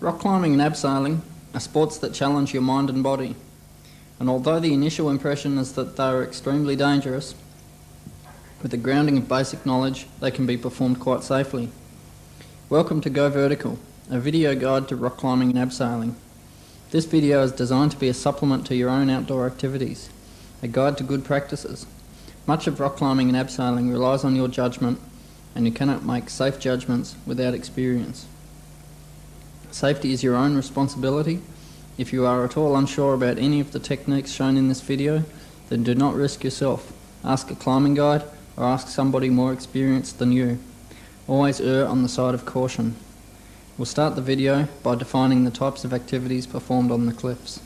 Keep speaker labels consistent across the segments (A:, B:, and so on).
A: Rock climbing and abseiling are sports that challenge your mind and body, and although the initial impression is that they are extremely dangerous, with a grounding of basic knowledge, they can be performed quite safely. Welcome to Go Vertical, a video guide to rock climbing and abseiling. This video is designed to be a supplement to your own outdoor activities, a guide to good practices. Much of rock climbing and abseiling relies on your judgement, and you cannot make safe judgments without experience. Safety is your own responsibility. If you are at all unsure about any of the techniques shown in this video, then do not risk yourself. Ask a climbing guide or ask somebody more experienced than you. Always err on the side of caution. We'll start the video by defining the types of activities performed on the cliffs.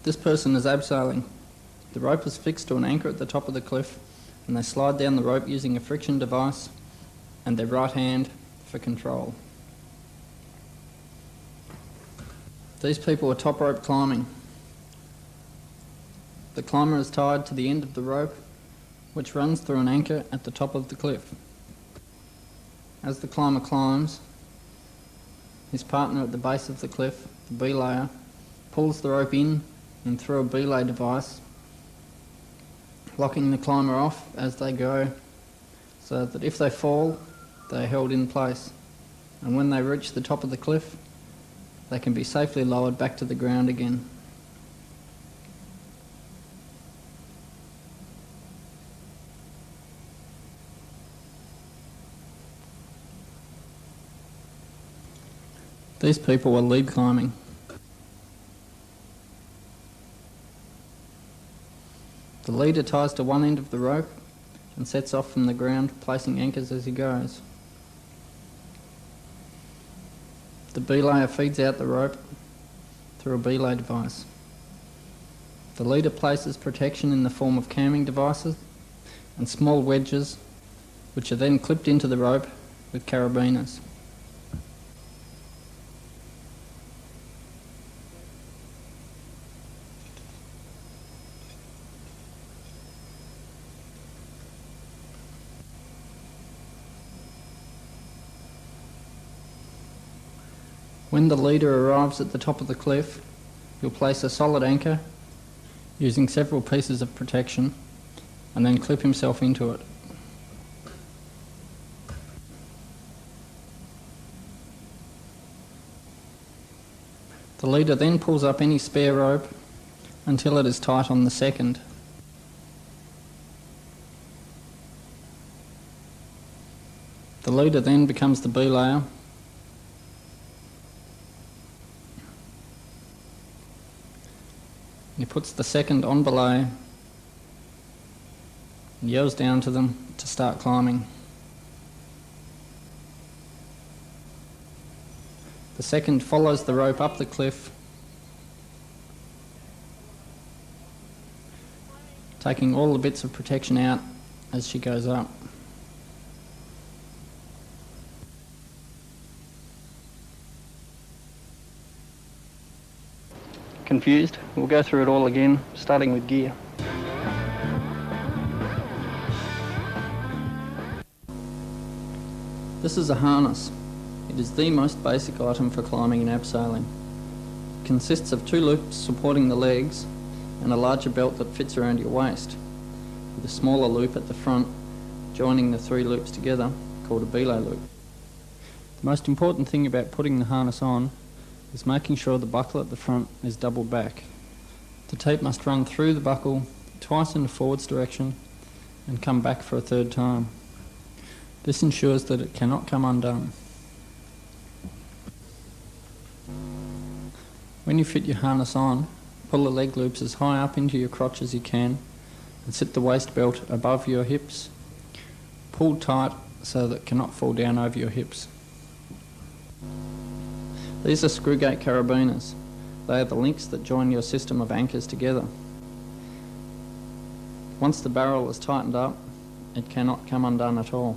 A: This person is abseiling. The rope is fixed to an anchor at the top of the cliff, and they slide down the rope using a friction device and their right hand for control. These people are top rope climbing. The climber is tied to the end of the rope, which runs through an anchor at the top of the cliff. As the climber climbs, his partner at the base of the cliff, the belayer, pulls the rope in and through a belay device, locking the climber off as they go, so that if they fall, they are held in place, and when they reach the top of the cliff, they can be safely lowered back to the ground again. These people are lead climbing. The leader ties to one end of the rope and sets off from the ground, placing anchors as he goes. The belayer feeds out the rope through a belay device. The leader places protection in the form of camming devices and small wedges, which are then clipped into the rope with carabiners. When the leader arrives at the top of the cliff, he'll place a solid anchor using several pieces of protection and then clip himself into it. The leader then pulls up any spare rope until it is tight on the second. The leader then becomes the belayer. He puts the second on belay and yells down to them to start climbing. The second follows the rope up the cliff, taking all the bits of protection out as she goes up. Confused? We'll go through it all again, starting with gear. This is a harness. It is the most basic item for climbing and abseiling. It consists of 2 loops supporting the legs and a larger belt that fits around your waist, with a smaller loop at the front joining the 3 loops together, called a belay loop. The most important thing about putting the harness on is making sure the buckle at the front is doubled back. The tape must run through the buckle twice in the forwards direction and come back for a 3rd time. This ensures that it cannot come undone. When you fit your harness on, pull the leg loops as high up into your crotch as you can and sit the waist belt above your hips. Pull tight so that it cannot fall down over your hips. These are screw gate carabiners. They are the links that join your system of anchors together. Once the barrel is tightened up, it cannot come undone at all.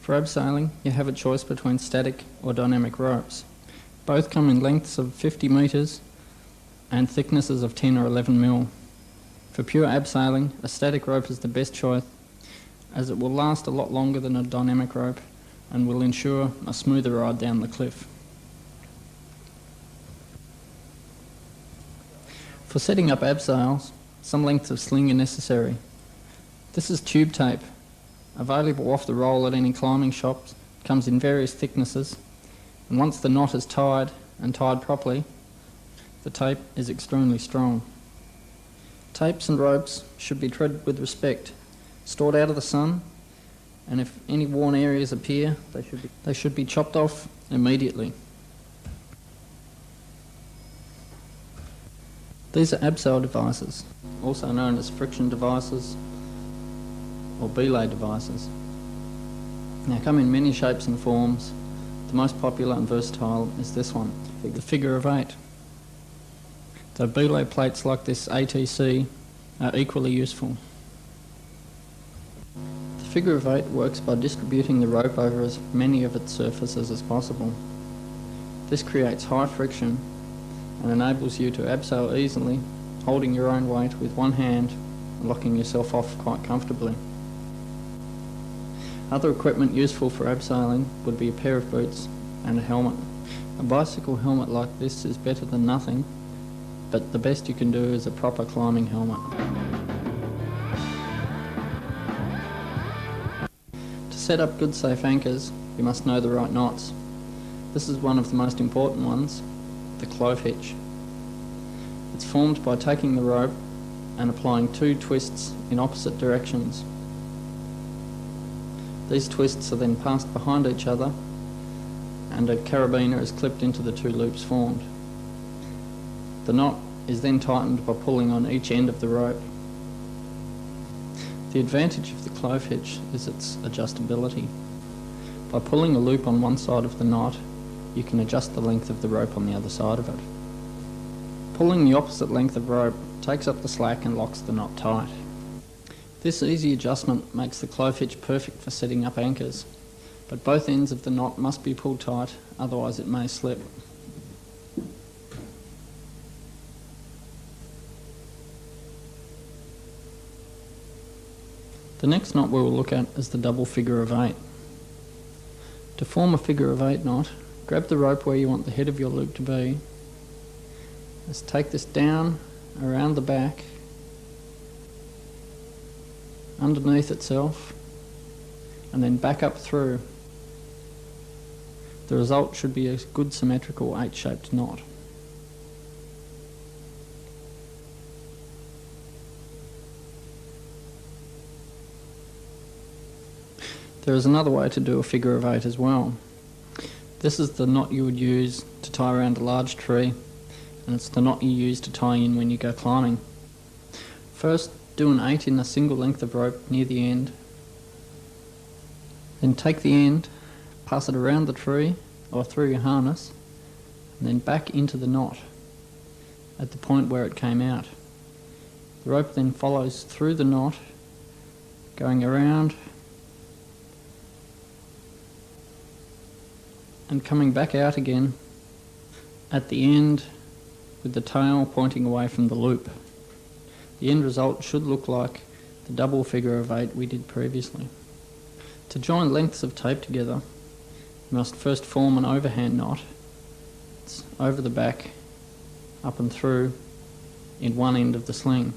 A: For abseiling, you have a choice between static or dynamic ropes. Both come in lengths of 50 metres and thicknesses of 10 or 11 mil. For pure abseiling, a static rope is the best choice, as it will last a lot longer than a dynamic rope and will ensure a smoother ride down the cliff. For setting up abseils, some lengths of sling are necessary. This is tube tape, available off the roll at any climbing shops. It comes in various thicknesses, and once the knot is tied and tied properly, the tape is extremely strong. Tapes and ropes should be treated with respect, stored out of the sun, and if any worn areas appear, they should be chopped off immediately. These are abseil devices, also known as friction devices or belay devices. They come in many shapes and forms. The most popular and versatile is this one, the figure of 8. The belay plates like this ATC are equally useful. The figure of 8 works by distributing the rope over as many of its surfaces as possible. This creates high friction and enables you to abseil easily, holding your own weight with one hand and locking yourself off quite comfortably. Other equipment useful for abseiling would be a pair of boots and a helmet. A bicycle helmet like this is better than nothing, but the best you can do is a proper climbing helmet. To set up good safe anchors, you must know the right knots. This is one of the most important ones, the clove hitch. It's formed by taking the rope and applying 2 twists in opposite directions. These twists are then passed behind each other and a carabiner is clipped into the 2 loops formed. The knot is then tightened by pulling on each end of the rope. The advantage of the clove hitch is its adjustability. By pulling a loop on one side of the knot, you can adjust the length of the rope on the other side of it. Pulling the opposite length of rope takes up the slack and locks the knot tight. This easy adjustment makes the clove hitch perfect for setting up anchors, but both ends of the knot must be pulled tight, otherwise it may slip. The next knot we will look at is the double figure of 8. To form a figure of 8 knot, grab the rope where you want the head of your loop to be. Let's take this down around the back, underneath itself, and then back up through. The result should be a good symmetrical H-shaped knot. There is another way to do a figure of 8 as well. This is the knot you would use to tie around a large tree, and it's the knot you use to tie in when you go climbing. First, do an 8 in a single length of rope near the end. Then take the end, pass it around the tree or through your harness, and then back into the knot at the point where it came out. The rope then follows through the knot, going around and coming back out again at the end with the tail pointing away from the loop. The end result should look like the double figure of 8 we did previously. To join lengths of tape together, you must first form an overhand knot. It's over the back, up and through in one end of the sling.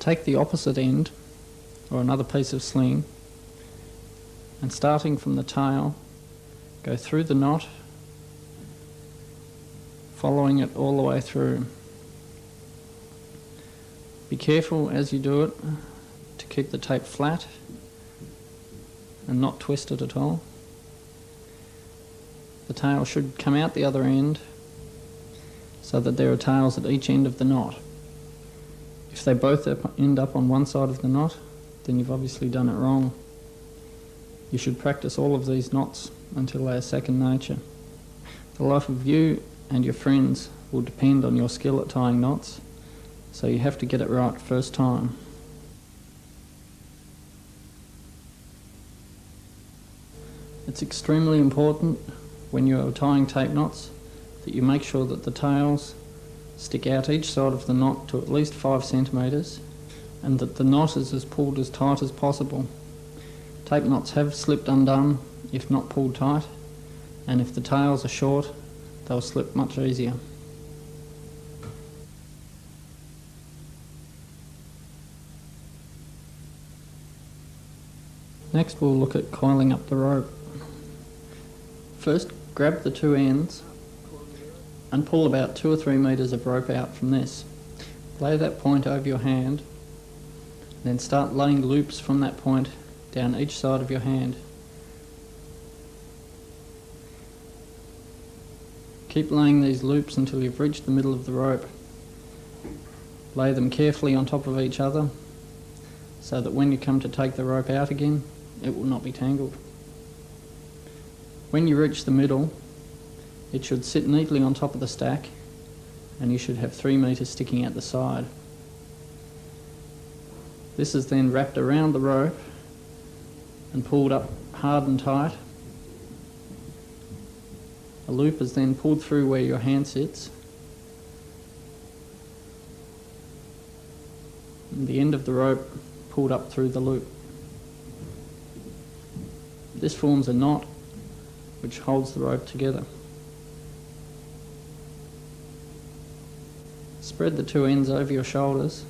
A: Take the opposite end, or another piece of sling, and starting from the tail, go through the knot, following it all the way through. Be careful as you do it to keep the tape flat and not twist it at all. The tail should come out the other end so that there are tails at each end of the knot. If they both end up on one side of the knot, then you've obviously done it wrong. You should practice all of these knots until they are second nature. The life of you and your friends will depend on your skill at tying knots, so you have to get it right first time. It's extremely important when you are tying tape knots that you make sure that the tails stick out each side of the knot to at least 5 centimetres and that the knot is pulled as tight as possible. Tape knots have slipped undone if not pulled tight, and if the tails are short, they'll slip much easier. Next we'll look at coiling up the rope. First, grab the two ends and pull about 2 or 3 metres of rope out from this. Lay that point over your hand, then start laying loops from that point down each side of your hand. Keep laying these loops until you've reached the middle of the rope. Lay them carefully on top of each other so that when you come to take the rope out again, it will not be tangled. When you reach the middle, it should sit neatly on top of the stack and you should have 3 metres sticking out the side. This is then wrapped around the rope and pulled up hard and tight. A loop is then pulled through where your hand sits, and the end of the rope pulled up through the loop. This forms a knot which holds the rope together. Spread the two ends over your shoulders,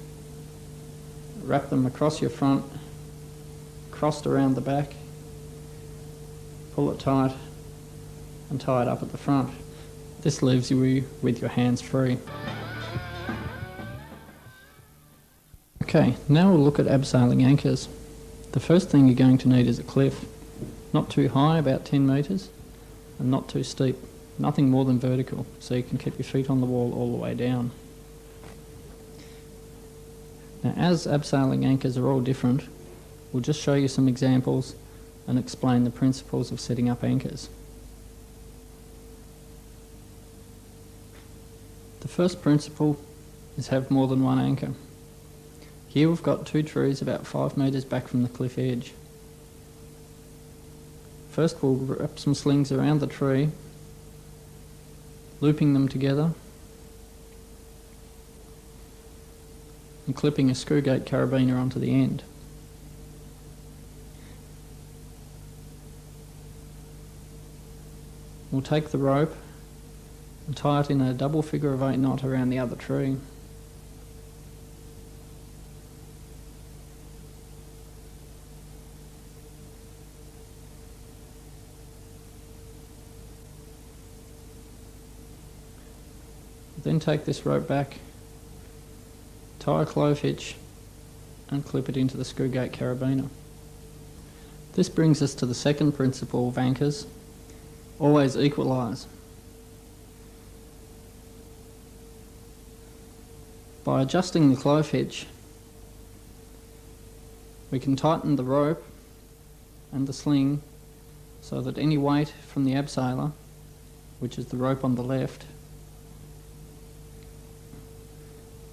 A: wrap them across your front, crossed around the back, pull it tight and tie it up at the front. This leaves you with your hands free. Okay, now we'll look at abseiling anchors. The first thing you're going to need is a cliff. Not too high, about 10 metres, and not too steep. Nothing more than vertical, so you can keep your feet on the wall all the way down. Now, as abseiling anchors are all different, we'll just show you some examples and explain the principles of setting up anchors. The first principle is have more than one anchor. Here we've got 2 trees about 5 metres back from the cliff edge. First we'll wrap some slings around the tree, looping them together and clipping a screw gate carabiner onto the end. We'll take the rope and tie it in a double figure of 8 knot around the other tree. Then take this rope back, tie a clove hitch and clip it into the screw gate carabiner. This brings us to the second principle of anchors: always equalise. By adjusting the clove hitch, we can tighten the rope and the sling so that any weight from the abseiler, which is the rope on the left,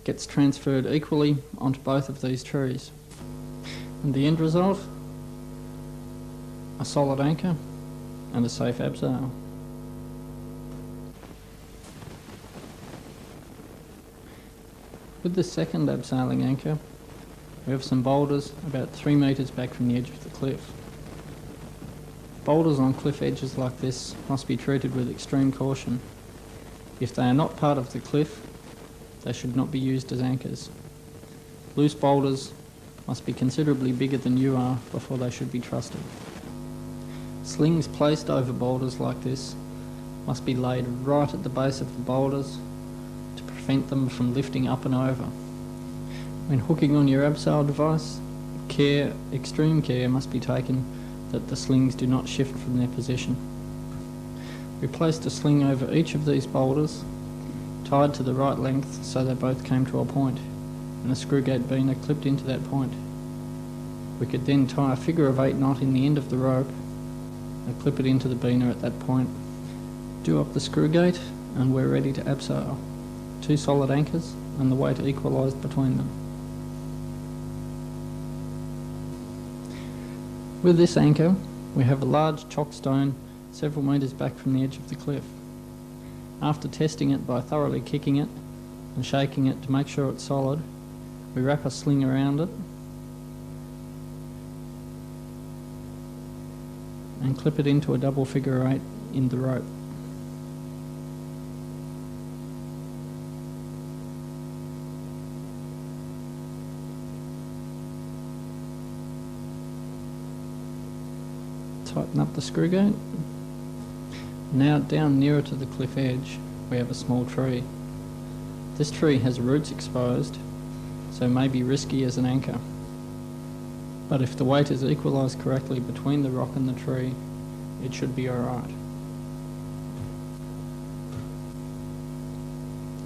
A: gets transferred equally onto both of these trees. And the end result: a solid anchor and a safe abseil. With this second abseiling anchor, we have some boulders about 3 metres back from the edge of the cliff. Boulders on cliff edges like this must be treated with extreme caution. If they are not part of the cliff, they should not be used as anchors. Loose boulders must be considerably bigger than you are before they should be trusted. Slings placed over boulders like this must be laid right at the base of the boulders to prevent them from lifting up and over. When hooking on your abseil device, extreme care must be taken that the slings do not shift from their position. We placed a sling over each of these boulders, tied to the right length so they both came to a point, and a screw gate biner clipped into that point. We could then tie a figure of 8 knot in the end of the rope and clip it into the biner at that point. Do up the screw gate and we're ready to abseil. 2 solid anchors and the weight equalised between them. With this anchor, we have a large chalk stone several metres back from the edge of the cliff. After testing it by thoroughly kicking it and shaking it to make sure it's solid, we wrap a sling around it and clip it into a double figure 8 in the rope. Tighten up the screw gate. Now down nearer to the cliff edge we have a small tree. This tree has roots exposed, so may be risky as an anchor. But if the weight is equalised correctly between the rock and the tree, it should be alright.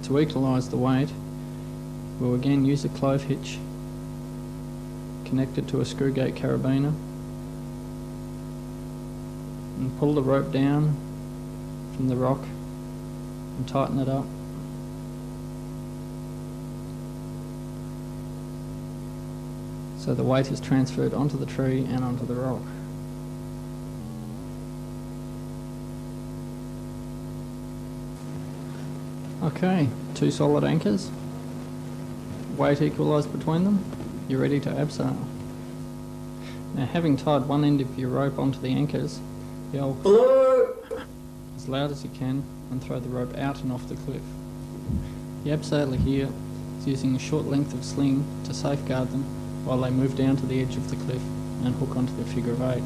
A: To equalise the weight, we'll again use a clove hitch connected to a screw gate carabiner and pull the rope down from the rock and tighten it up. So the weight is transferred onto the tree and onto the rock. Okay, 2 solid anchors, weight equalised between them, you're ready to abseil. Now, having tied one end of your rope onto the anchors, yell "Hello!" as loud as you can and throw the rope out and off the cliff. The abseiler here is using a short length of sling to safeguard them while they move down to the edge of the cliff and hook onto the figure of 8.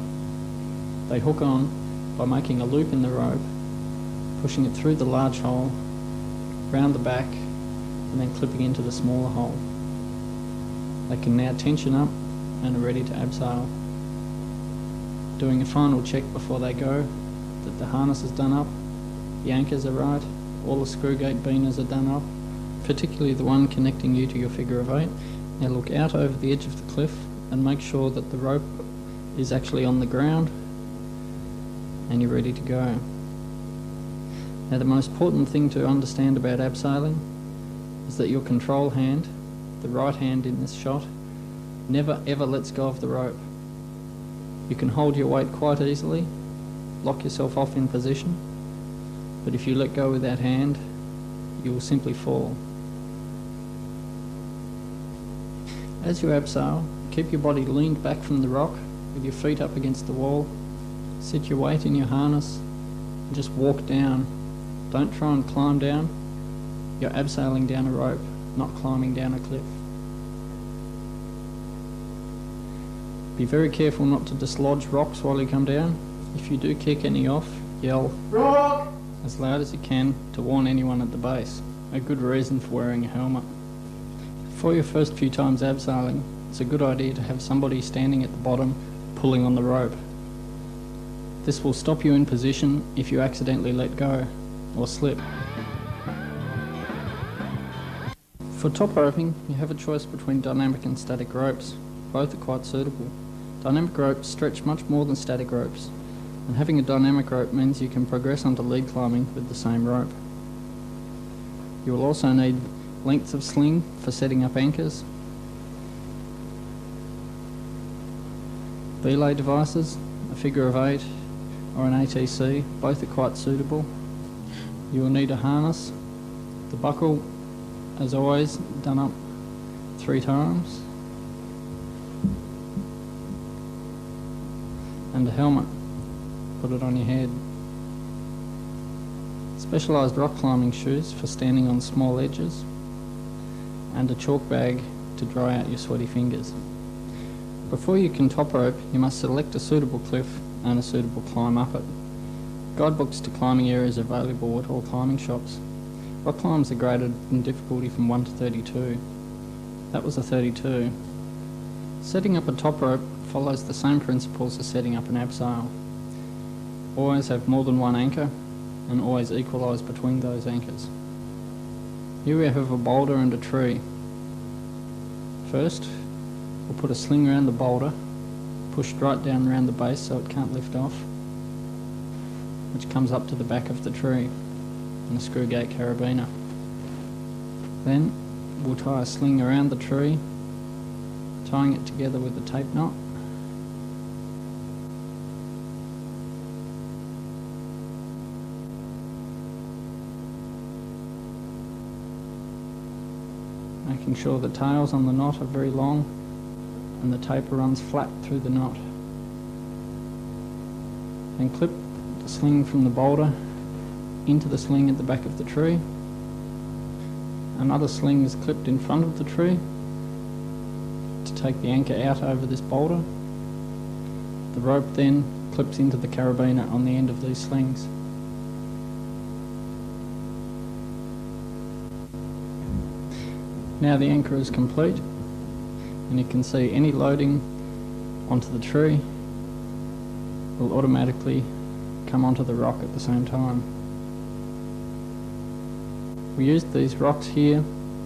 A: They hook on by making a loop in the rope, pushing it through the large hole, round the back, and then clipping into the smaller hole. They can now tension up and are ready to abseil. Doing a final check before they go that the harness is done up, the anchors are right, all the screw gate biners are done up, particularly the one connecting you to your figure of 8. Now look out over the edge of the cliff and make sure that the rope is actually on the ground and you're ready to go. Now the most important thing to understand about abseiling is that your control hand, the right hand in this shot, never ever lets go of the rope. You can hold your weight quite easily, lock yourself off in position, but if you let go with that hand, you will simply fall. As you abseil, keep your body leaned back from the rock with your feet up against the wall. Sit your weight in your harness and just walk down. Don't try and climb down. You're abseiling down a rope, not climbing down a cliff. Be very careful not to dislodge rocks while you come down. If you do kick any off, yell "Rock!" as loud as you can to warn anyone at the base. a good reason for wearing a helmet. For your first few times abseiling, it's a good idea to have somebody standing at the bottom pulling on the rope. This will stop you in position if you accidentally let go or slip. For top roping, you have a choice between dynamic and static ropes. Both are quite suitable. Dynamic ropes stretch much more than static ropes, and having a dynamic rope means you can progress onto lead climbing with the same rope. You will also need lengths of sling for setting up anchors, belay devices, a figure of 8 or an ATC, both are quite suitable. You will need a harness, the buckle as always done up 3 times, and a helmet, put it on your head. Specialised rock climbing shoes for standing on small edges, and a chalk bag to dry out your sweaty fingers. Before you can top rope, you must select a suitable cliff and a suitable climb up it. Guidebooks to climbing areas are available at all climbing shops. Rock climbs are graded in difficulty from 1 to 32. That was a 32. Setting up a top rope follows the same principles as setting up an abseil. Always have more than one anchor and always equalise between those anchors. Here we have a boulder and a tree. First, we'll put a sling around the boulder, pushed right down around the base so it can't lift off, which comes up to the back of the tree, and a screw gate carabiner. Then we'll tie a sling around the tree, tying it together with a tape knot. Making sure the tails on the knot are very long and the taper runs flat through the knot. Then clip the sling from the boulder into the sling at the back of the tree. Another sling is clipped in front of the tree to take the anchor out over this boulder. The rope then clips into the carabiner on the end of these slings. Now the anchor is complete, and you can see any loading onto the tree will automatically come onto the rock at the same time. We used these rocks here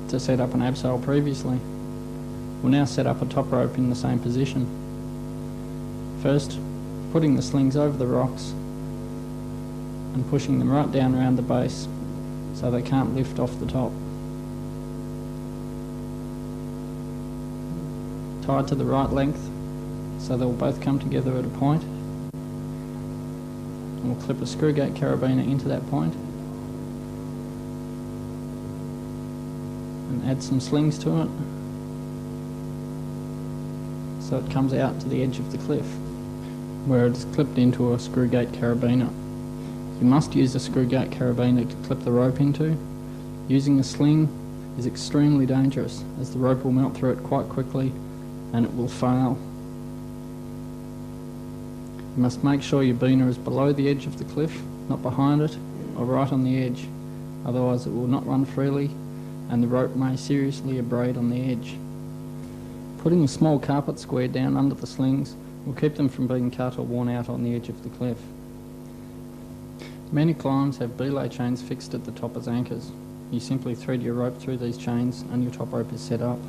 A: to set up an abseil previously. We'll now set up a top rope in the same position. First, putting the slings over the rocks and pushing them right down around the base so they can't lift off the top. Tied to the right length so they'll both come together at a point. And we'll clip a screw gate carabiner into that point and add some slings to it so it comes out to the edge of the cliff where it is clipped into a screw gate carabiner. You must use a screw gate carabiner to clip the rope into. Using a sling is extremely dangerous as the rope will melt through it quite quickly and it will fail. You must make sure your beaner is below the edge of the cliff, not behind it or right on the edge, otherwise it will not run freely and the rope may seriously abrade on the edge. Putting a small carpet square down under the slings will keep them from being cut or worn out on the edge of the cliff. Many climbs have belay chains fixed at the top as anchors. You simply thread your rope through these chains and your top rope is set up.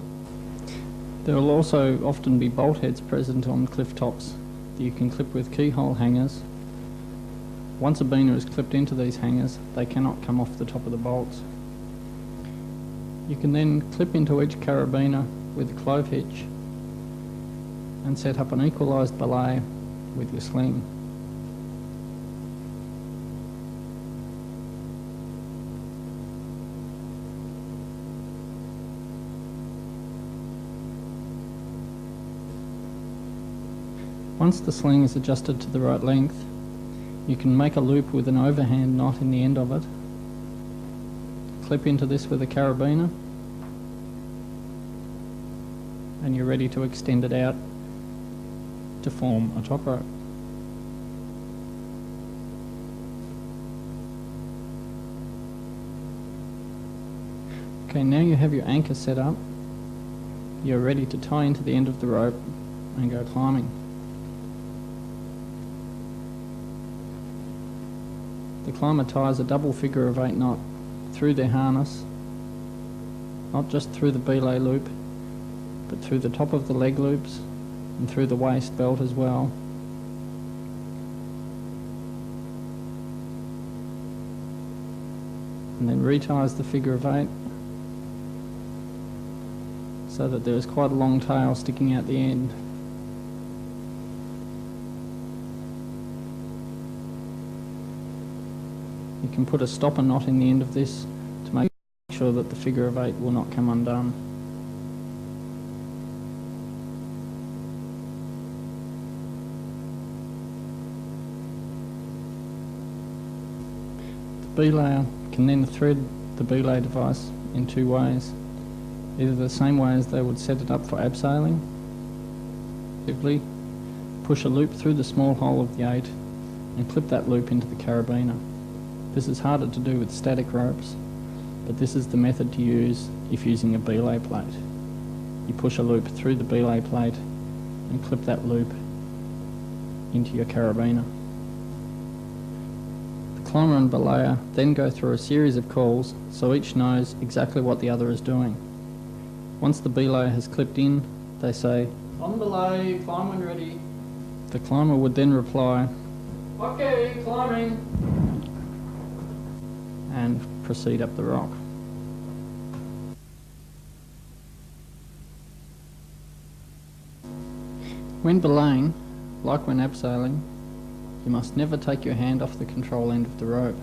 A: There will also often be bolt heads present on cliff tops that you can clip with keyhole hangers. Once a beaner is clipped into these hangers, they cannot come off the top of the bolts. You can then clip into each carabiner with a clove hitch and set up an equalised belay with your sling. Once the sling is adjusted to the right length, you can make a loop with an overhand knot in the end of it, clip into this with a carabiner, and you're ready to extend it out to form a top rope. Okay, now you have your anchor set up. You're ready to tie into the end of the rope and go climbing. The climber ties a double figure of 8 knot through their harness, not just through the belay loop, but through the top of the leg loops and through the waist belt as well. And then reties the figure of 8 so that there is quite a long tail sticking out the end. You can put a stopper knot in the end of this to make sure that the figure of 8 will not come undone. The belayer can then thread the belay device in 2 ways. Either the same way as they would set it up for abseiling. Simply push a loop through the small hole of the 8 and clip that loop into the carabiner. This is harder to do with static ropes, but this is the method to use if using a belay plate. You push a loop through the belay plate and clip that loop into your carabiner. The climber and belayer then go through a series of calls so each knows exactly what the other is doing. Once the belayer has clipped in, they say, "On belay, climb when ready." The climber would then reply, "Okay, climbing," and proceed up the rock. When belaying, like when abseiling, you must never take your hand off the control end of the rope.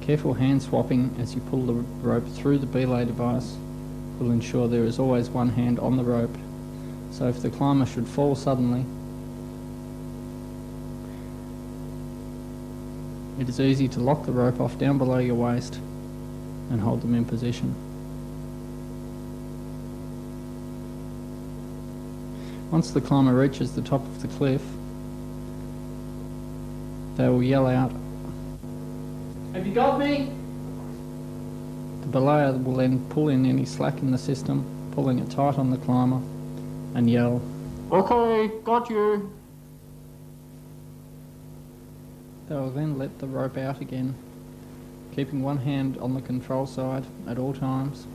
A: Careful hand swapping as you pull the rope through the belay device will ensure there is always one hand on the rope, so if the climber should fall suddenly, it is easy to lock the rope off down below your waist and hold them in position. Once the climber reaches the top of the cliff, they will yell out, "Have you got me?" The belayer will then pull in any slack in the system, pulling it tight on the climber, and yell, "Okay, got you." They will then let the rope out again, keeping one hand on the control side at all times,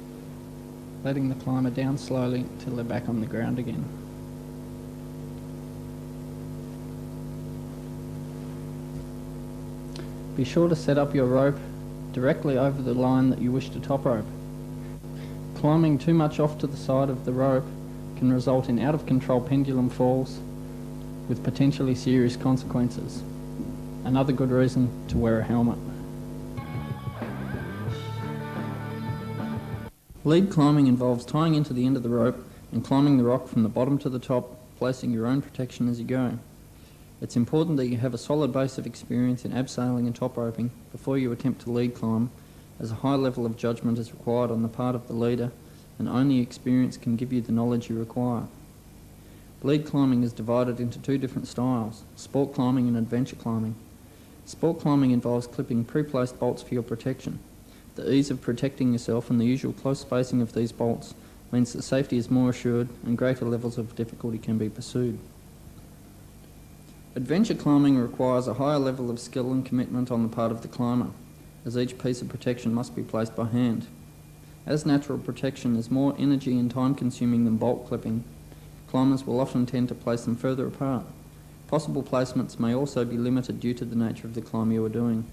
A: letting the climber down slowly till they're back on the ground again. Be sure to set up your rope directly over the line that you wish to top rope. Climbing too much off to the side of the rope can result in out-of-control pendulum falls with potentially serious consequences. Another good reason to wear a helmet. Lead climbing involves tying into the end of the rope and climbing the rock from the bottom to the top, placing your own protection as you go. It's important that you have a solid base of experience in abseiling and top roping before you attempt to lead climb, as a high level of judgement is required on the part of the leader, and only experience can give you the knowledge you require. Lead climbing is divided into 2 different styles, sport climbing and adventure climbing. Sport climbing involves clipping pre-placed bolts for your protection. The ease of protecting yourself and the usual close spacing of these bolts means that safety is more assured and greater levels of difficulty can be pursued. Adventure climbing requires a higher level of skill and commitment on the part of the climber, as each piece of protection must be placed by hand. As natural protection is more energy and time consuming than bolt clipping, climbers will often tend to place them further apart. Possible placements may also be limited due to the nature of the climb you are doing.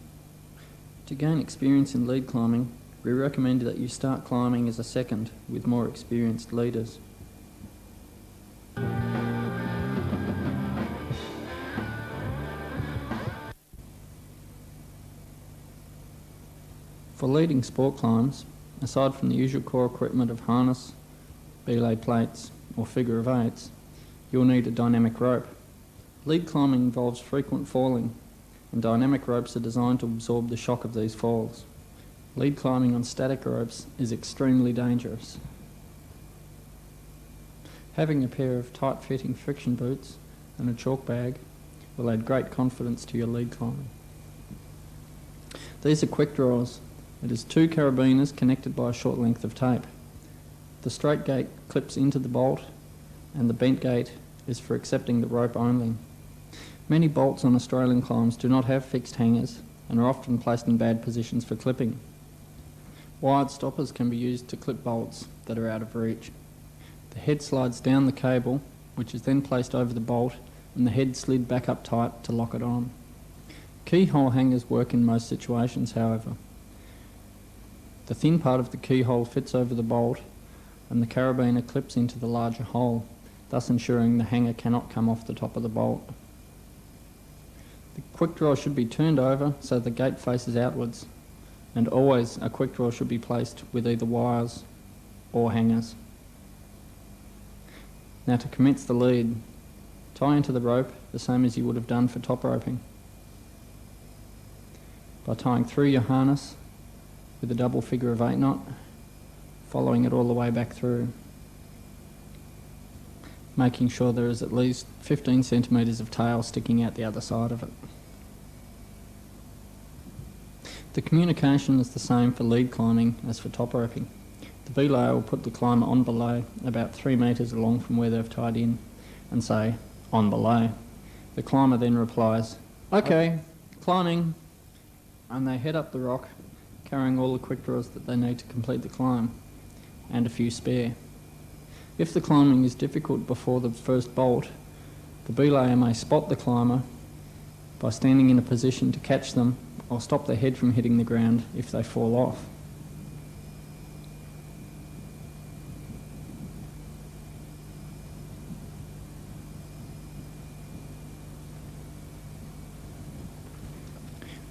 A: To gain experience in lead climbing, we recommend that you start climbing as a second with more experienced leaders. For leading sport climbs, aside from the usual core equipment of harness, belay plates or figure of 8s, you'll need a dynamic rope. Lead climbing involves frequent falling, and dynamic ropes are designed to absorb the shock of these falls. Lead climbing on static ropes is extremely dangerous. Having a pair of tight-fitting friction boots and a chalk bag will add great confidence to your lead climbing. These are quick draws, It is two carabiners connected by a short length of tape. The straight gate clips into the bolt, and the bent gate is for accepting the rope only. Many bolts on Australian climbs do not have fixed hangers and are often placed in bad positions for clipping. Wired stoppers can be used to clip bolts that are out of reach. The head slides down the cable, which is then placed over the bolt, and the head slid back up tight to lock it on. Keyhole hangers work in most situations, however. The thin part of the keyhole fits over the bolt, and the carabiner clips into the larger hole, thus ensuring the hanger cannot come off the top of the bolt. The quick draw should be turned over so the gate faces outwards, and always a quick draw should be placed with either wires or hangers. Now to commence the lead, tie into the rope the same as you would have done for top roping, by tying through your harness with a double figure of 8 knot, following it all the way back through, making sure there is at least 15 centimetres of tail sticking out the other side of it. The communication is the same for lead climbing as for top roping. The belayer will put the climber on belay about 3 metres along from where they've tied in and say, "On belay." The climber then replies, "Okay, climbing," and they head up the rock, carrying all the quick draws that they need to complete the climb, and a few spare. If the climbing is difficult before the first bolt, the belayer may spot the climber by standing in a position to catch them or stop their head from hitting the ground if they fall off.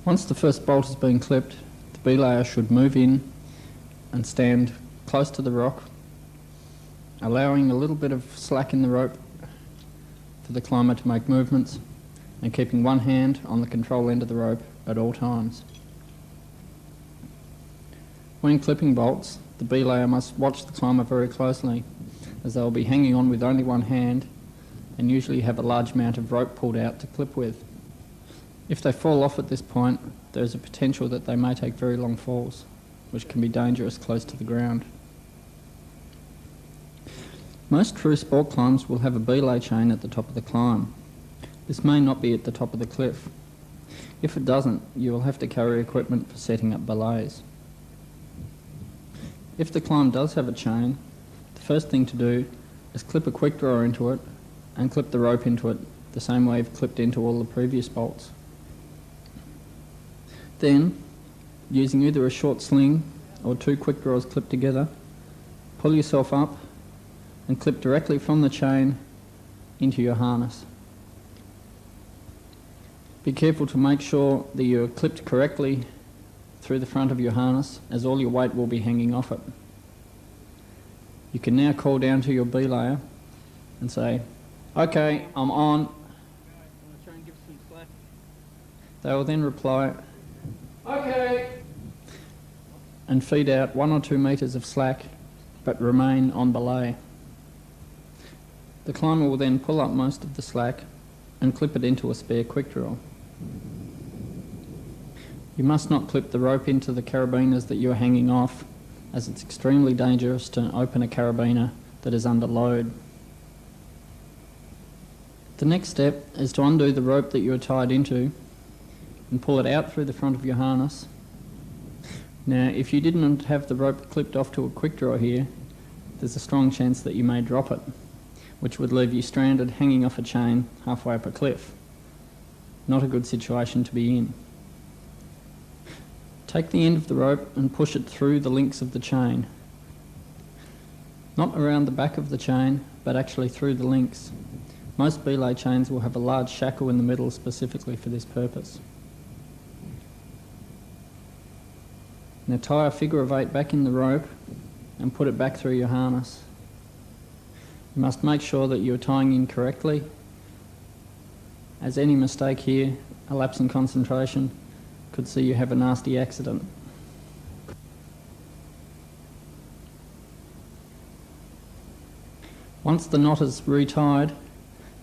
A: Once the first bolt has been clipped, the belayer should move in and stand close to the rock, allowing a little bit of slack in the rope for the climber to make movements, and keeping one hand on the control end of the rope at all times. When clipping bolts, the belayer must watch the climber very closely, as they will be hanging on with only one hand and usually have a large amount of rope pulled out to clip with. If they fall off at this point, there is a potential that they may take very long falls, which can be dangerous close to the ground. Most true sport climbs will have a belay chain at the top of the climb. This may not be at the top of the cliff. If it doesn't, you will have to carry equipment for setting up belays. If the climb does have a chain, the first thing to do is clip a quick draw into it and clip the rope into it the same way you've clipped into all the previous bolts. Then, using either a short sling or 2 quick draws clipped together, pull yourself up and clip directly from the chain into your harness. Be careful to make sure that you are clipped correctly through the front of your harness, as all your weight will be hanging off it. You can now call down to your belayer and say, "Okay, I'm on." They will then reply, "Okay," and feed out 1 or 2 metres of slack, but remain on belay. The climber will then pull up most of the slack and clip it into a spare quick draw. You must not clip the rope into the carabiners that you are hanging off, as it's extremely dangerous to open a carabiner that is under load. The next step is to undo the rope that you are tied into and pull it out through the front of your harness. Now, if you didn't have the rope clipped off to a quick draw here, there's a strong chance that you may drop it, which would leave you stranded hanging off a chain halfway up a cliff. Not a good situation to be in. Take the end of the rope and push it through the links of the chain. Not around the back of the chain, but actually through the links. Most belay chains will have a large shackle in the middle specifically for this purpose. Now tie a figure of 8 back in the rope and put it back through your harness. You must make sure that you are tying in correctly, as any mistake here, a lapse in concentration, could see you have a nasty accident. Once the knot is retied,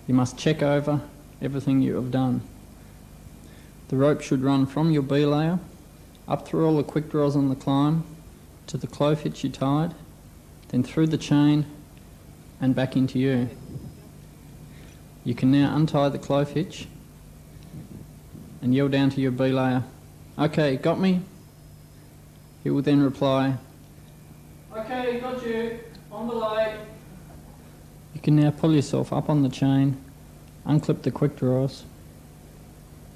A: you must check over everything you have done. The rope should run from your belayer up through all the quick draws on the climb, to the clove hitch you tied, then through the chain and back into you. You can now untie the clove hitch and yell down to your belayer, "Okay, got me?" He will then reply, "Okay, got you, on belay." You can now pull yourself up on the chain, unclip the quick draws,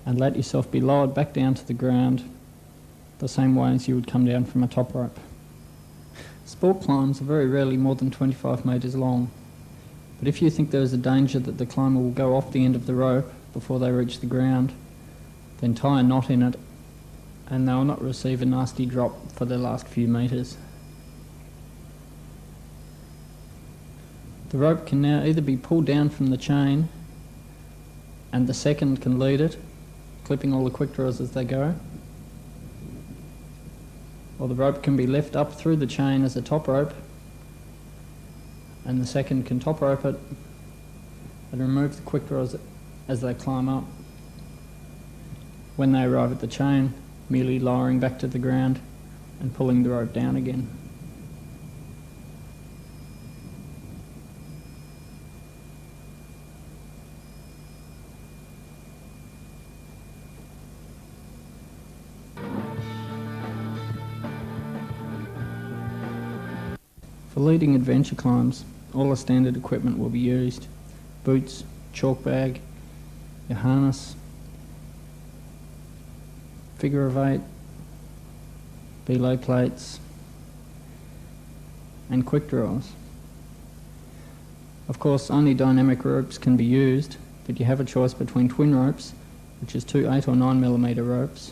A: and let yourself be lowered back down to the ground the same way as you would come down from a top rope. Sport climbs are very rarely more than 25 metres long, but if you think there is a danger that the climber will go off the end of the rope before they reach the ground, then tie a knot in it and they will not receive a nasty drop for their last few metres. The rope can now either be pulled down from the chain and the second can lead it, clipping all the quick draws as they go, or the rope can be left up through the chain as a top rope and the second can top rope it and remove the quick draws as they climb up. When they arrive at the chain, merely lowering back to the ground and pulling the rope down again. For leading adventure climbs, all the standard equipment will be used: boots, chalk bag, your harness, figure of 8, belay plates and quick draws. Of course, only dynamic ropes can be used, but you have a choice between twin ropes, which is 2 8 or 9mm ropes,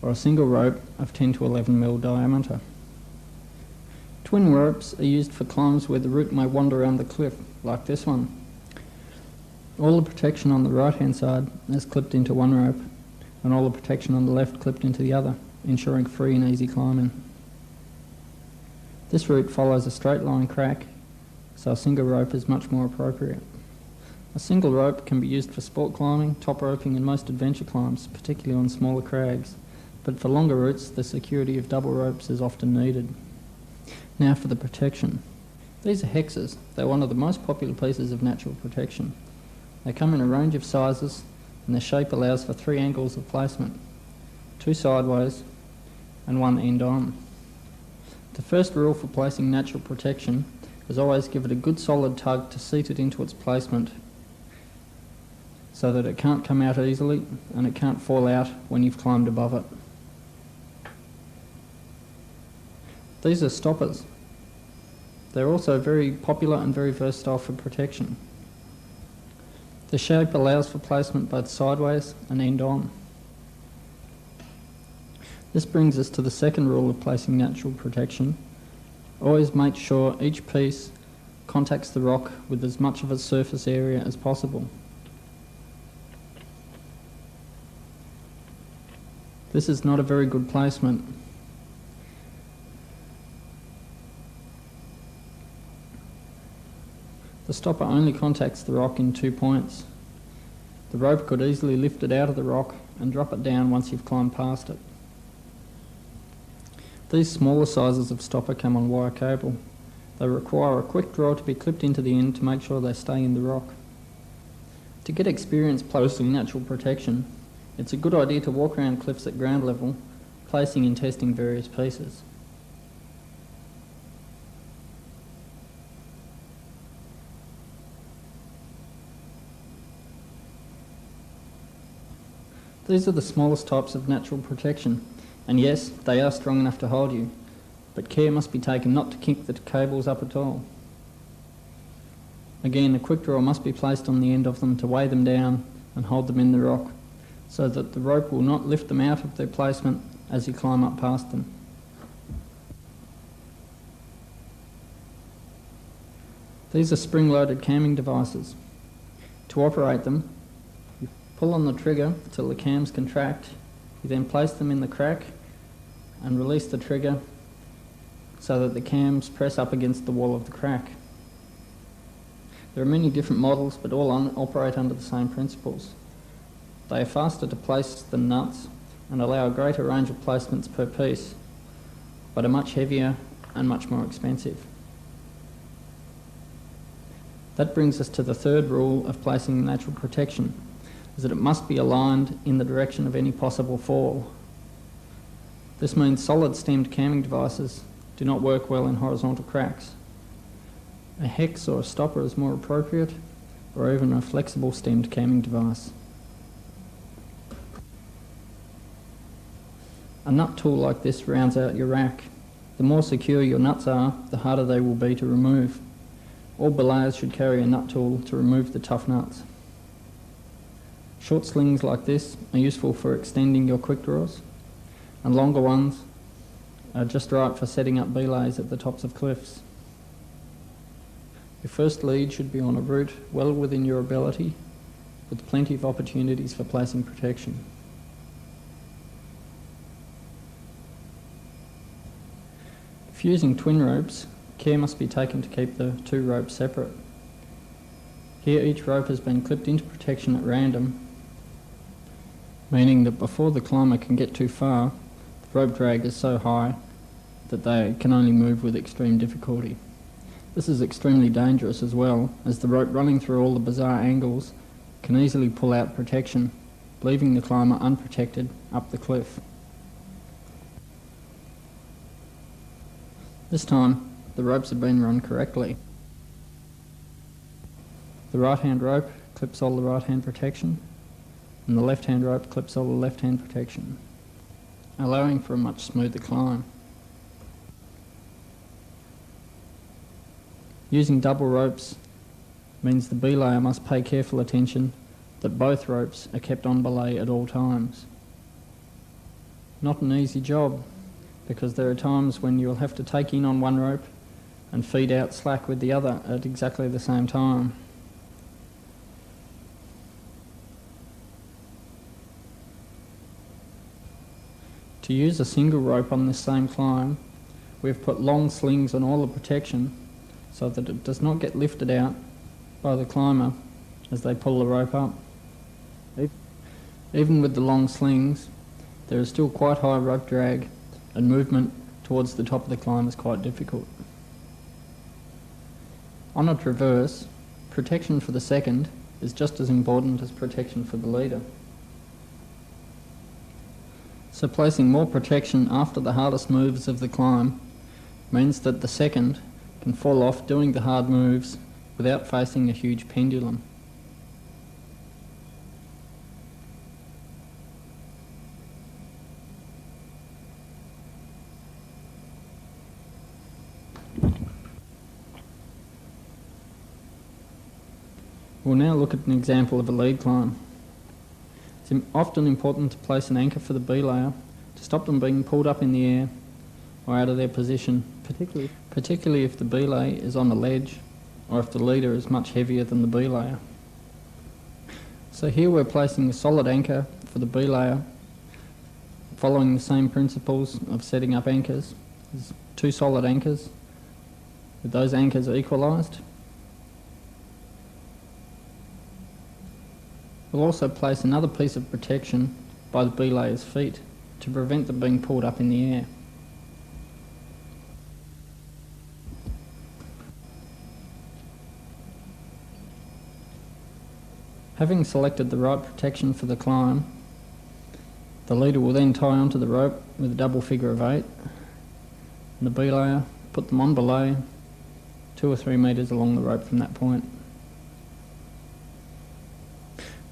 A: or a single rope of 10 to 11mm diameter. Twin ropes are used for climbs where the route may wander around the cliff, like this one. All the protection on the right hand side is clipped into one rope, and all the protection on the left clipped into the other, ensuring free and easy climbing. This route follows a straight line crack, so a single rope is much more appropriate. A single rope can be used for sport climbing, top roping and most adventure climbs, particularly on smaller crags, but for longer routes the security of double ropes is often needed. Now for the protection. These are hexes. They're one of the most popular pieces of natural protection. They come in a range of sizes and their shape allows for 3 angles of placement, 2 sideways and 1 end on. The first rule for placing natural protection is always give it a good solid tug to seat it into its placement so that it can't come out easily and it can't fall out when you've climbed above it. These are stoppers. They're also very popular and very versatile for protection. The shape allows for placement both sideways and end on. This brings us to the second rule of placing natural protection. Always make sure each piece contacts the rock with as much of its surface area as possible. This is not a very good placement. The stopper only contacts the rock in 2 points. The rope could easily lift it out of the rock and drop it down once you've climbed past it. These smaller sizes of stopper come on wire cable. They require a quick draw to be clipped into the end to make sure they stay in the rock. To get experience placing natural protection, it's a good idea to walk around cliffs at ground level, placing and testing various pieces. These are the smallest types of natural protection, and yes, they are strong enough to hold you, but care must be taken not to kink the cables up at all. Again, a quick draw must be placed on the end of them to weigh them down and hold them in the rock, so that the rope will not lift them out of their placement as you climb up past them. These are spring-loaded camming devices. To operate them, you pull on the trigger till the cams contract. You then place them in the crack and release the trigger so that the cams press up against the wall of the crack. There are many different models, but all operate under the same principles. They are faster to place than nuts, and allow a greater range of placements per piece, but are much heavier and much more expensive. That brings us to the third rule of placing natural protection, is that it must be aligned in the direction of any possible fall. This means solid stemmed camming devices do not work well in horizontal cracks. A hex or a stopper is more appropriate, or even a flexible stemmed camming device. A nut tool like this rounds out your rack. The more secure your nuts are, the harder they will be to remove. All belayers should carry a nut tool to remove the tough nuts. Short slings like this are useful for extending your quick draws, and longer ones are just right for setting up belays at the tops of cliffs. Your first lead should be on a route well within your ability, with plenty of opportunities for placing protection. If using twin ropes, care must be taken to keep the two ropes separate. Here each rope has been clipped into protection at random, meaning that before the climber can get too far, the rope drag is so high that they can only move with extreme difficulty. This is extremely dangerous as well, as the rope running through all the bizarre angles can easily pull out protection, leaving the climber unprotected up the cliff. This time, the ropes have been run correctly. The right-hand rope clips all the right-hand protection, and the left-hand rope clips all the left-hand protection, allowing for a much smoother climb. Using double ropes means the belayer must pay careful attention that both ropes are kept on belay at all times. Not an easy job, because there are times when you'll have to take in on one rope and feed out slack with the other at exactly the same time. To use a single rope on this same climb, we've put long slings on all the protection so that it does not get lifted out by the climber as they pull the rope up. Even with the long slings, there is still quite high rope drag, and movement towards the top of the climb is quite difficult. On a traverse, protection for the second is just as important as protection for the leader. So placing more protection after the hardest moves of the climb means that the second can fall off doing the hard moves without facing a huge pendulum. We'll now look at an example of a lead climb. It's often important to place an anchor for the belayer to stop them being pulled up in the air or out of their position, particularly if the belay is on a ledge or if the leader is much heavier than the belayer. So here we're placing a solid anchor for the belayer, following the same principles of setting up anchors. There's two solid anchors with those anchors equalised. We'll also place another piece of protection by the belayer's feet to prevent them being pulled up in the air. Having selected the right protection for the climb, the leader will then tie onto the rope with a double figure of 8, and the belayer put them on belay 2 or 3 metres along the rope from that point.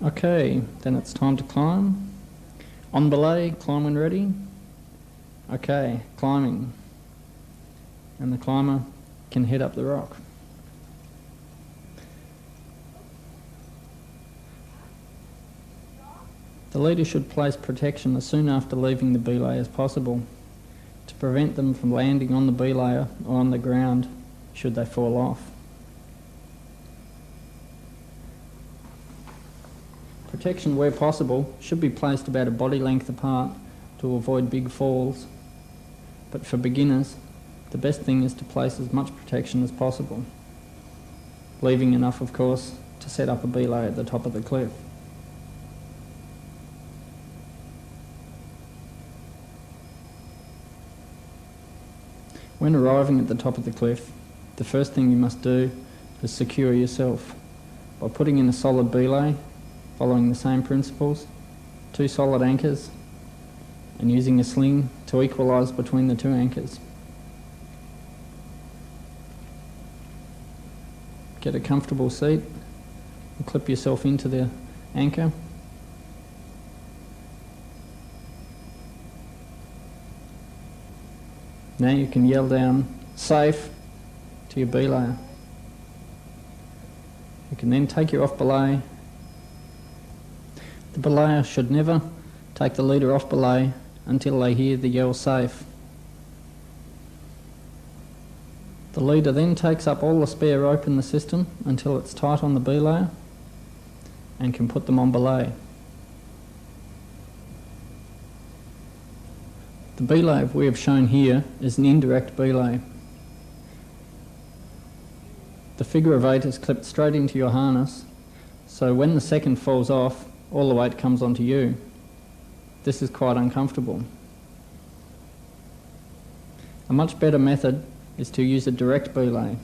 A: Okay, then it's time to climb. On belay, climb when ready. Okay, climbing. And the climber can head up the rock. The leader should place protection as soon after leaving the belay as possible to prevent them from landing on the belayer or on the ground should they fall off. Protection, where possible, should be placed about a body length apart to avoid big falls. But for beginners, the best thing is to place as much protection as possible, leaving enough, of course, to set up a belay at the top of the cliff. When arriving at the top of the cliff, the first thing you must do is secure yourself by putting in a solid belay, following the same principles, 2 solid anchors, and using a sling to equalise between the 2 anchors. Get a comfortable seat and clip yourself into the anchor. Now you can yell down "safe" to your belayer. You can then take your off belay. The belayer should never take the leader off belay until they hear the yell "safe." The leader then takes up all the spare rope in the system until it's tight on the belayer and can put them on belay. The belay we have shown here is an indirect belay. The figure of 8 is clipped straight into your harness, so when the second falls off, all the weight comes onto you. This is quite uncomfortable. A much better method is to use a direct belay.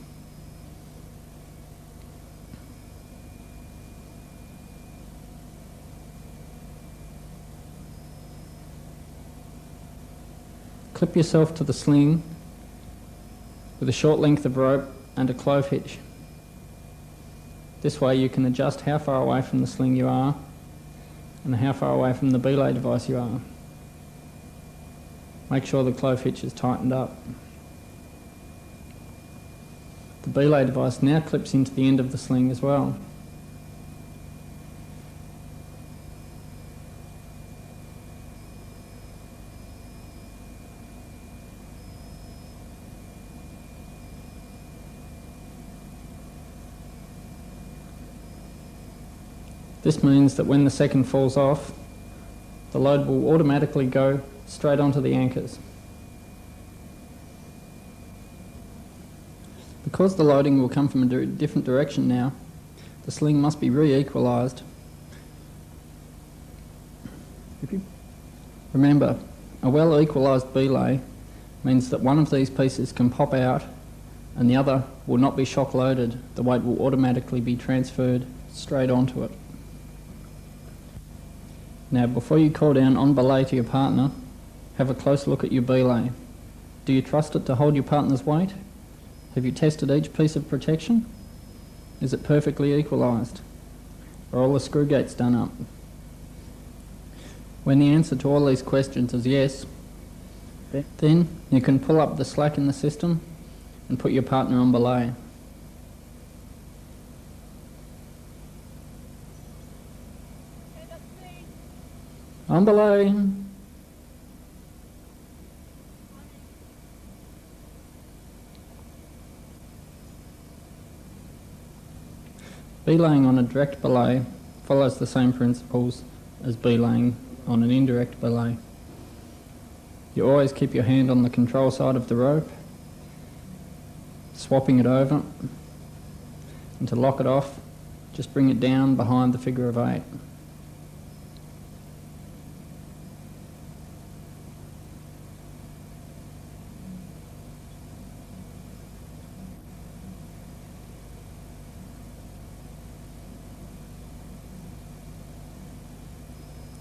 A: Clip yourself to the sling with a short length of rope and a clove hitch. This way you can adjust how far away from the sling you are and how far away from the belay device you are. Make sure the clove hitch is tightened up. The belay device now clips into the end of the sling as well. This means that when the second falls off, the load will automatically go straight onto the anchors. Because the loading will come from a different direction now, the sling must be re-equalised. Remember, a well-equalised belay means that one of these pieces can pop out and the other will not be shock loaded. The weight will automatically be transferred straight onto it. Now, before you call down on belay to your partner, have a close look at your belay. Do you trust it to hold your partner's weight? Have you tested each piece of protection? Is it perfectly equalised? Are all the screw gates done up? When the answer to all these questions is yes, then you can pull up the slack in the system and put your partner on belay. On belay. Belaying on a direct belay follows the same principles as belaying on an indirect belay. You always keep your hand on the control side of the rope, swapping it over, and to lock it off, just bring it down behind the figure of 8.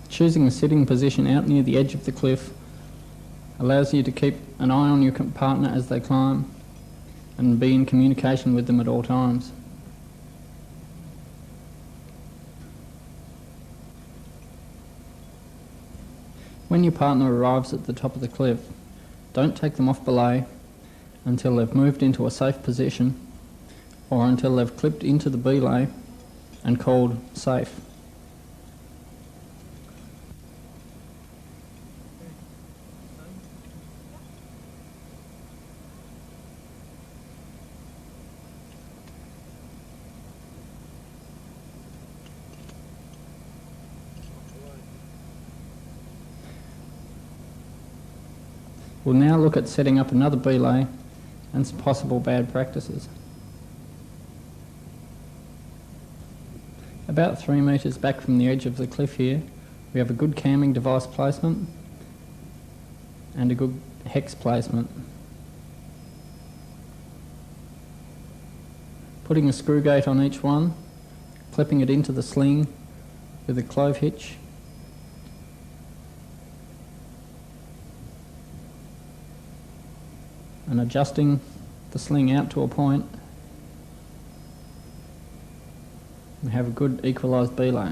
A: Choosing a sitting position out near the edge of the cliff allows you to keep an eye on your partner as they climb and be in communication with them at all times. When your partner arrives at the top of the cliff, don't take them off belay until they've moved into a safe position or until they've clipped into the belay and called safe. We'll now look at setting up another belay and some possible bad practices. About 3 metres back from the edge of the cliff here, we have a good camming device placement and a good hex placement. putting a screw gate on each one, clipping it into the sling with a clove hitch, and adjusting the sling out to a point and have a good equalised belay.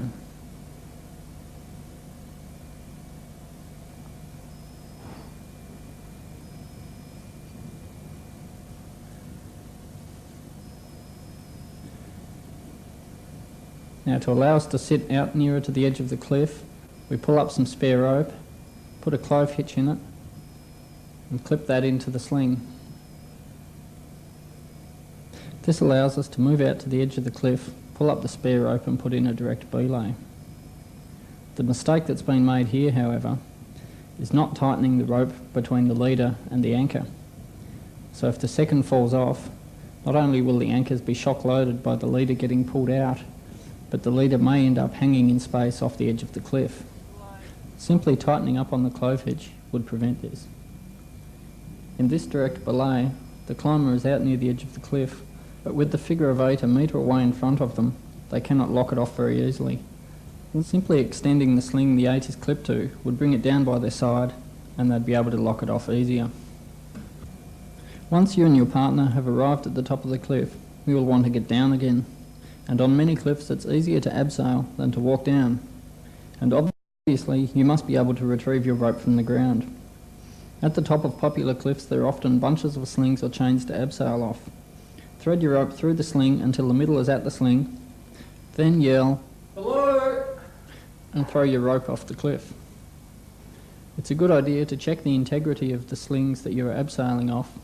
A: Now, to allow us to sit out nearer to the edge of the cliff, we pull up some spare rope, put a clove hitch in it, and clip that into the sling. This allows us to move out to the edge of the cliff, pull up the spare rope and put in a direct belay. The mistake that's been made here, however, is not tightening the rope between the leader and the anchor. So if the second falls off, not only will the anchors be shock loaded by the leader getting pulled out, but the leader may end up hanging in space off the edge of the cliff. Simply tightening up on the clove hitch would prevent this. In this direct belay, the climber is out near the edge of the cliff, but with the figure of 8 a metre away in front of them, they cannot lock it off very easily. Simply extending the sling the 8 is clipped to would bring it down by their side, and they'd be able to lock it off easier. Once you and your partner have arrived at the top of the cliff, you will want to get down again. And on many cliffs it's easier to abseil than to walk down. And obviously you must be able to retrieve your rope from the ground. At the top of popular cliffs there are often bunches of slings or chains to abseil off. Thread your rope through the sling until the middle is at the sling, then yell, "Hello!" and throw your rope off the cliff. It's a good idea to check the integrity of the slings that you are abseiling off,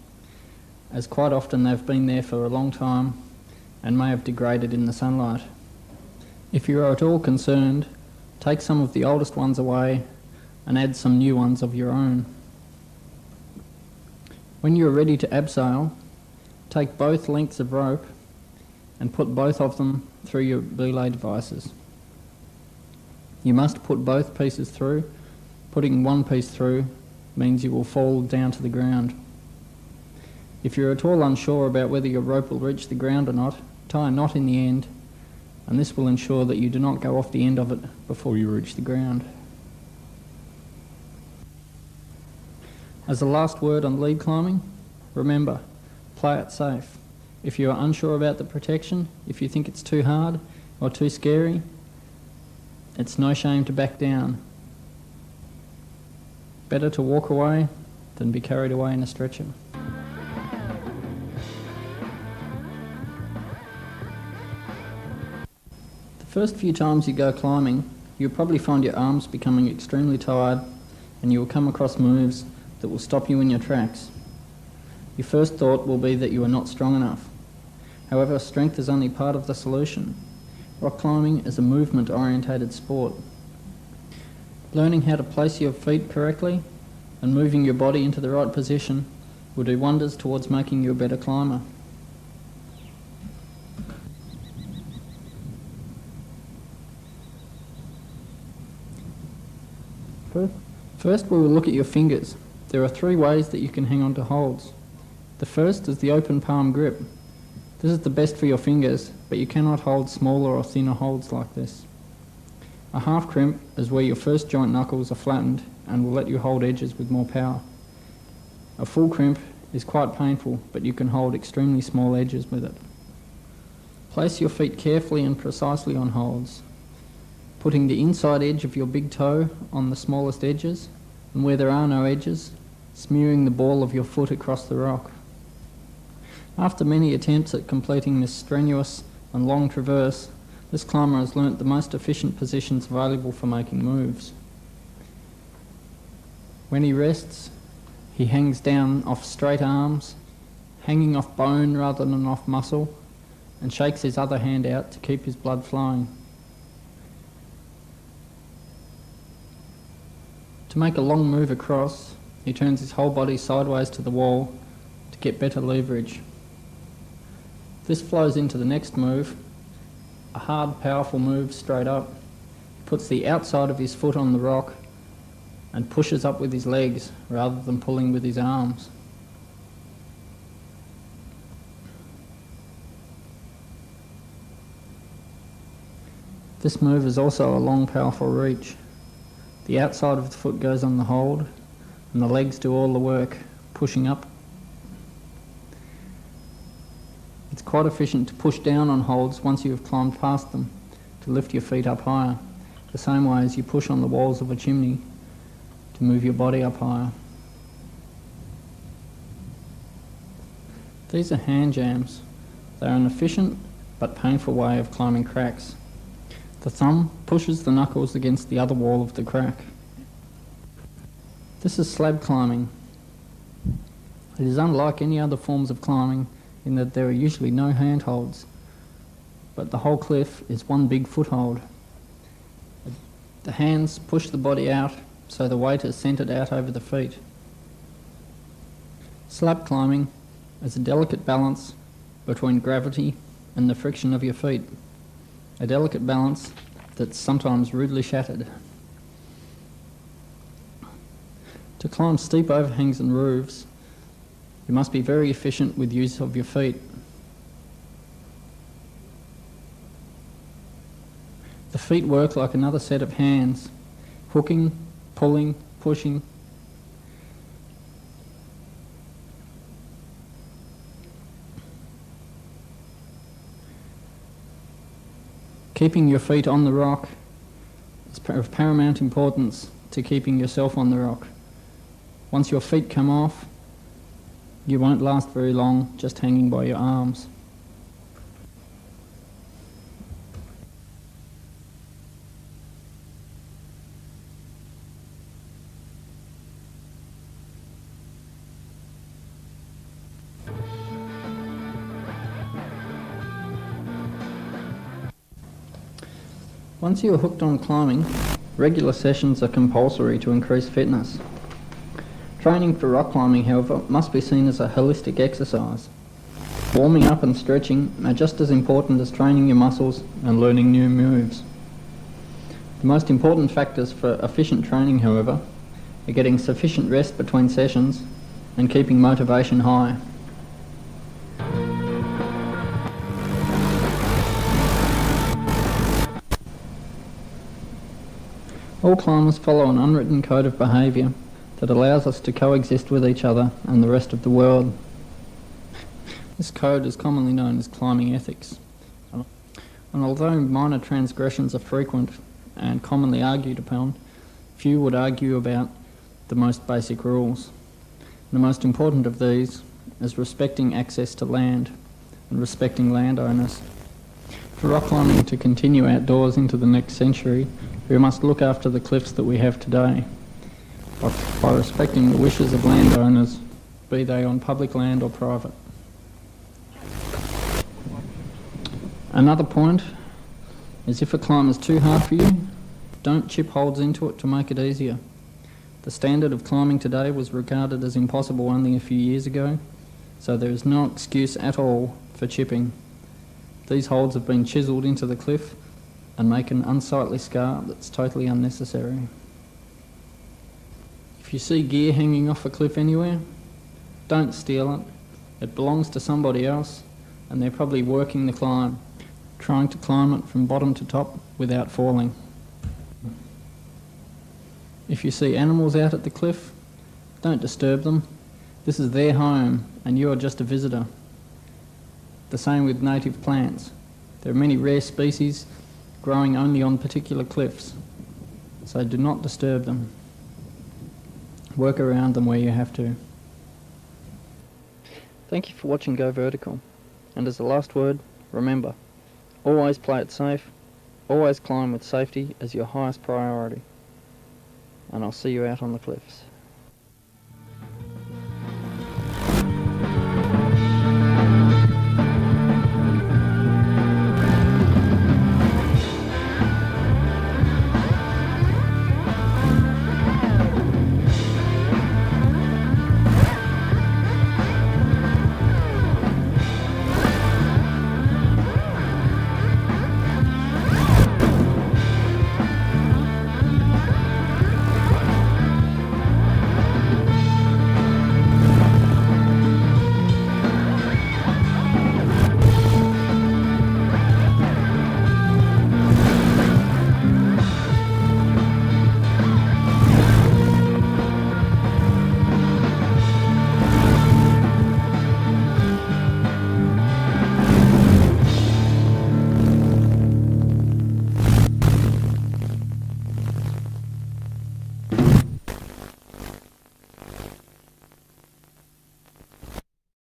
A: as quite often they've been there for a long time and may have degraded in the sunlight. If you are at all concerned, take some of the oldest ones away and add some new ones of your own. When you are ready to abseil, take both lengths of rope and put both of them through your belay devices. You must put both pieces through. Putting one piece through means you will fall down to the ground. If you're at all unsure about whether your rope will reach the ground or not, tie a knot in the end, and this will ensure that you do not go off the end of it before you reach the ground. As a last word on lead climbing, remember, play it safe. If you are unsure about the protection, if you think it's too hard or too scary, it's no shame to back down. Better to walk away than be carried away in a stretcher. The first few times you go climbing, you'll probably find your arms becoming extremely tired, and you will come across moves that will stop you in your tracks. Your first thought will be that you are not strong enough. However, strength is only part of the solution. Rock climbing is a movement-orientated sport. Learning how to place your feet correctly and moving your body into the right position will do wonders towards making you a better climber. First we will look at your fingers. There are 3 ways that you can hang on to holds. The first is the open palm grip. This is the best for your fingers, but you cannot hold smaller or thinner holds like this. A half crimp is where your first joint knuckles are flattened and will let you hold edges with more power. A full crimp is quite painful, but you can hold extremely small edges with it. Place your feet carefully and precisely on holds, putting the inside edge of your big toe on the smallest edges, and where there are no edges, smearing the ball of your foot across the rock. After many attempts at completing this strenuous and long traverse, this climber has learnt the most efficient positions available for making moves. When he rests, he hangs down off straight arms, hanging off bone rather than off muscle, and shakes his other hand out to keep his blood flowing. To make a long move across, he turns his whole body sideways to the wall to get better leverage. This flows into the next move, a hard, powerful move straight up. He puts the outside of his foot on the rock and pushes up with his legs rather than pulling with his arms. This move is also a long, powerful reach. The outside of the foot goes on the hold, and the legs do all the work, pushing up. It's quite efficient to push down on holds once you have climbed past them, to lift your feet up higher, the same way as you push on the walls of a chimney to move your body up higher. These are hand jams. They are an efficient but painful way of climbing cracks. The thumb pushes the knuckles against the other wall of the crack. This is slab climbing. It is unlike any other forms of climbing in that there are usually no handholds, but the whole cliff is one big foothold. The hands push the body out so the weight is centred out over the feet. Slab climbing is a delicate balance between gravity and the friction of your feet. A delicate balance that's sometimes rudely shattered. To climb steep overhangs and roofs, you must be very efficient with use of your feet. The feet work like another set of hands, hooking, pulling, pushing. Keeping your feet on the rock is of paramount importance to keeping yourself on the rock. Once your feet come off, you won't last very long just hanging by your arms. Once you are hooked on climbing, regular sessions are compulsory to increase fitness. Training for rock climbing, however, must be seen as a holistic exercise. Warming up and stretching are just as important as training your muscles and learning new moves. The most important factors for efficient training, however, are getting sufficient rest between sessions and keeping motivation high. All climbers follow an unwritten code of behaviour that allows us to coexist with each other and the rest of the world. This code is commonly known as climbing ethics. And although minor transgressions are frequent and commonly argued upon, few would argue about the most basic rules. The most important of these is respecting access to land and respecting landowners. For rock climbing to continue outdoors into the next century, we must look after the cliffs that we have today by respecting the wishes of landowners, be they on public land or private. Another point is if a climb is too hard for you, don't chip holds into it to make it easier. The standard of climbing today was regarded as impossible only a few years ago, so there is no excuse at all for chipping. These holds have been chiselled into the cliff and make an unsightly scar that's totally unnecessary. If you see gear hanging off a cliff anywhere, don't steal it. It belongs to somebody else, and they're probably working the climb, trying to climb it from bottom to top without falling. If you see animals out at the cliff, don't disturb them. This is their home, and you are just a visitor. The same with native plants. There are many rare species growing only on particular cliffs, so do not disturb them. Work around them where you have to. Thank you for watching Go Vertical, and as a last word, remember, always play it safe, always climb with safety as your highest priority, and I'll see you out on the cliffs.